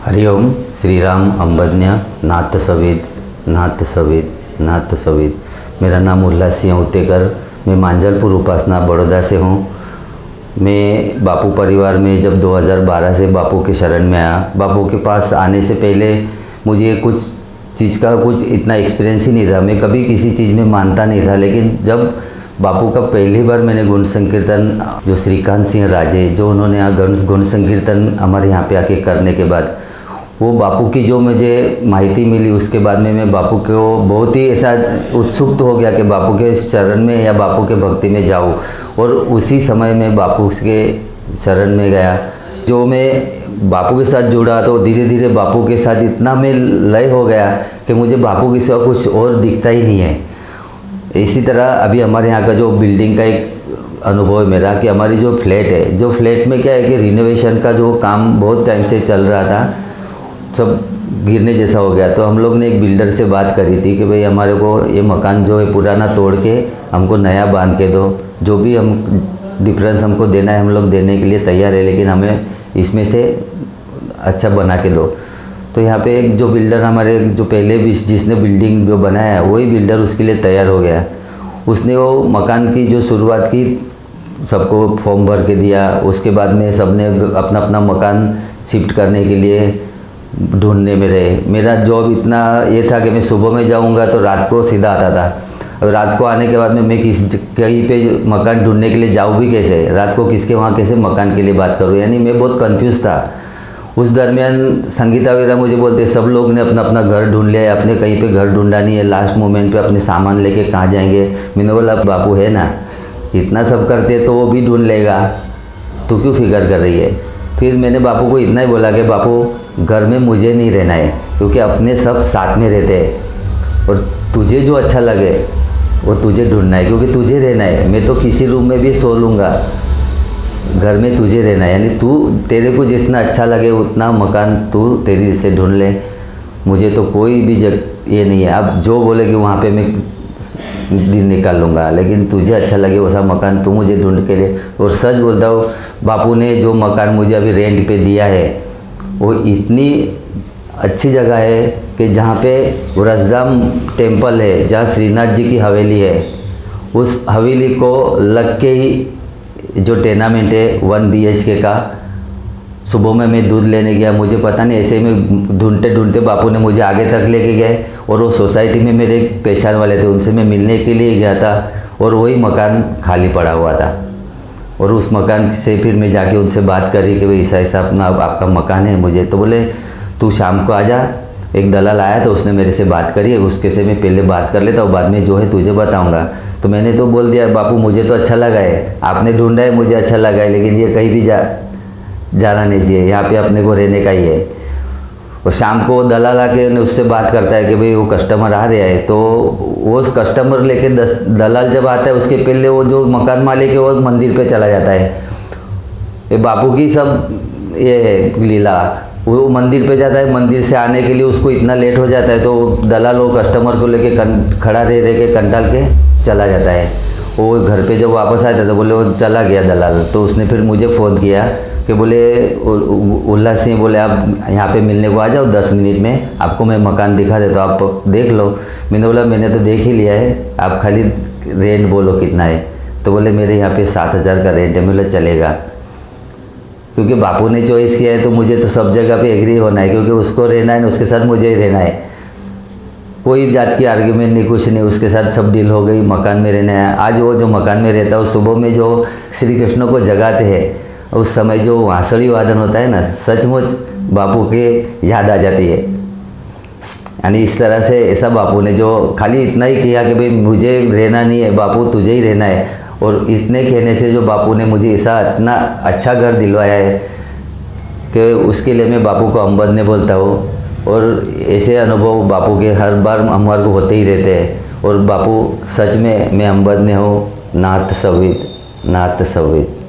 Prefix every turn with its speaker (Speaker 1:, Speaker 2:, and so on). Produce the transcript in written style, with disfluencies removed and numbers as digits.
Speaker 1: हरिओम श्री राम अंबज्ञ नाथ सवेद नाथ सवेद नाथ सवेद। मेरा नाम उल्लास सिंह उतेकर, मैं मांजलपुर उपासना बड़ौदा से हूँ। मैं बापू परिवार में जब 2012 से बापू के शरण में आया। बापू के पास आने से पहले मुझे कुछ चीज़ का कुछ इतना एक्सपीरियंस ही नहीं था। मैं कभी किसी चीज़ में मानता नहीं था, लेकिन जब बापू का पहली बार मैंने गुण संकीर्तन जो श्रीकांत सिंह राजे जो उन्होंने गुण संकीर्तन हमारे यहाँ पे आके करने के बाद वो बापू की जो मुझे माहिती मिली, उसके बाद में मैं बापू को बहुत ही ऐसा उत्सुक हो गया कि बापू के शरण में या बापू के भक्ति में जाऊँ। और उसी समय में बापू के शरण में गया। जो मैं बापू के साथ जुड़ा तो धीरे धीरे बापू के साथ इतना मैं लय हो गया कि मुझे बापू के सिवा कुछ और दिखता ही नहीं है। इसी तरह अभी हमारे यहाँ का जो बिल्डिंग का एक अनुभव है मेरा कि हमारी जो फ्लैट है, जो फ्लैट में क्या है कि रिनोवेशन का जो काम बहुत टाइम से चल रहा था, सब गिरने जैसा हो गया। तो हम लोग ने एक बिल्डर से बात करी थी कि भाई हमारे को ये मकान जो है पुराना तोड़ के हमको नया बांध के दो, जो भी हम डिफरेंस हमको देना है हम लोग देने के लिए तैयार है, लेकिन हमें इसमें से अच्छा बना के दो। तो यहाँ पे एक जो बिल्डर हमारे जो पहले भी जिसने बिल्डिंग जो बनाया है वही बिल्डर उसके लिए तैयार हो गया। उसने वो मकान की जो शुरुआत की, सबको फॉर्म भर के दिया। उसके बाद में सबने अपना अपना मकान शिफ्ट करने के लिए ढूंढने में रहे। मेरा जॉब इतना ये था कि मैं सुबह में जाऊंगा तो रात को सीधा आता था। अब रात को आने के बाद में मैं कहीं पे मकान ढूंढने के लिए जाऊँ भी कैसे, रात को किसके वहाँ कैसे मकान के लिए बात करूँ, यानी मैं बहुत कंफ्यूज था। उस दरमियान संगीता वगैरह मुझे बोलते सब लोग ने अपना अपना घर ढूंढ लिया है, अपने कहीं पे घर ढूंढा नहीं है, लास्ट मोमेंट पे अपने सामान लेके कहाँ जाएंगे। मैंने बोला बापू है ना, इतना सब करते तो वो भी ढूंढ लेगा, तू क्यों फिक्र कर रही है। फिर मैंने बापू को इतना ही बोला कि बापू घर में मुझे नहीं रहना है, क्योंकि अपने सब साथ में रहते हैं और तुझे जो अच्छा लगे वो तुझे ढूंढना है, क्योंकि तुझे रहना है। मैं तो किसी रूम में भी सो लूँगा, घर में तुझे रहना है, यानी तू तेरे को जितना अच्छा लगे उतना मकान तू तेरी से ढूंढ ले। मुझे तो कोई भी ये नहीं है, अब जो बोले कि वहाँ पे मैं दिन निकाल लूँगा, लेकिन तुझे अच्छा लगे वैसा मकान तू मुझे ढूंढ के ले। और सच बोलता हूँ, बापू ने जो मकान मुझे अभी रेंट पे दिया है वो इतनी अच्छी जगह है कि जहाँ पे रसधाम टेम्पल है, जहाँ श्रीनाथ जी की हवेली है, उस हवेली को लग के ही जो टेनामेंट है 1 BHK का। सुबह में मैं दूध लेने गया, मुझे पता नहीं ऐसे में ढूंढते ढूंढते बापू ने मुझे आगे तक लेके गए और वो सोसाइटी में मेरे एक पहचान वाले थे, उनसे मैं मिलने के लिए गया था और वही मकान खाली पड़ा हुआ था। और उस मकान से फिर मैं जाके उनसे बात करी कि भाई ऐसा ऐसा अपना आपका मकान है मुझे। तो बोले तू शाम को आ जा। एक दलाल आया तो उसने मेरे से बात करी, उसके से मैं पहले बात कर लेता हूँ, बाद में जो है तुझे बताऊँगा। तो मैंने तो बोल दिया बापू मुझे तो अच्छा लगा है, आपने ढूंढा है मुझे अच्छा लगा है, लेकिन ये कहीं भी जाना नहीं चाहिए, यहाँ पे अपने को रहने का ही है। और शाम को दलाल आके उससे बात करता है कि भाई वो कस्टमर आ रहा है, तो वो कस्टमर लेके दलाल जब आता है उसके पहले वो जो मकान मालिक है वो मंदिर पे चला जाता है। ये बापू की सब ये है लीला। वो मंदिर पे जाता है, मंदिर से आने के लिए उसको इतना लेट हो जाता है, तो दलाल वो कस्टमर को लेके खड़ा रह के कंटाल के चला जाता है। वो घर पे जब वापस आया था तो बोले वो चला गया दलाल। तो उसने फिर मुझे फ़ोन किया कि बोले उल्लास सिंह, बोले आप यहाँ पे मिलने को आ जाओ 10 मिनट में, आपको मैं मकान दिखा देता हूँ, आप देख लो। मैंने बोला मैंने तो देख ही लिया है, आप खाली रेंट बोलो कितना है। तो बोले मेरे यहाँ पे 7,000 का रेंट है। बोला चलेगा, क्योंकि बापू ने चॉइस किया है तो मुझे तो सब जगह पे एग्री होना है, क्योंकि उसको रहना है, उसके साथ मुझे ही रहना है। कोई जात की आर्ग्यूमेंट नहीं, कुछ नहीं, उसके साथ सब डील हो गई, मकान में रहना है। आज वो जो मकान में रहता है, सुबह में जो श्री कृष्ण को जगाते हैं उस समय जो वांसड़ी वादन होता है ना, सचमुच बापू के याद आ जाती है। यानी इस तरह से ऐसा बापू ने जो खाली इतना ही किया कि भाई मुझे रहना नहीं है बापू, तुझे ही रहना है। और इतने कहने से जो बापू ने मुझे ऐसा इतना अच्छा घर दिलवाया है कि उसके लिए मैं बापू को अंबज्ञ बोलता हूँ। और ऐसे अनुभव बापू के हर बार हमारे को होते ही रहते हैं। और बापू सच में मैं अंबज्ञ हूँ। नाथ सवेद नाथ सवेद।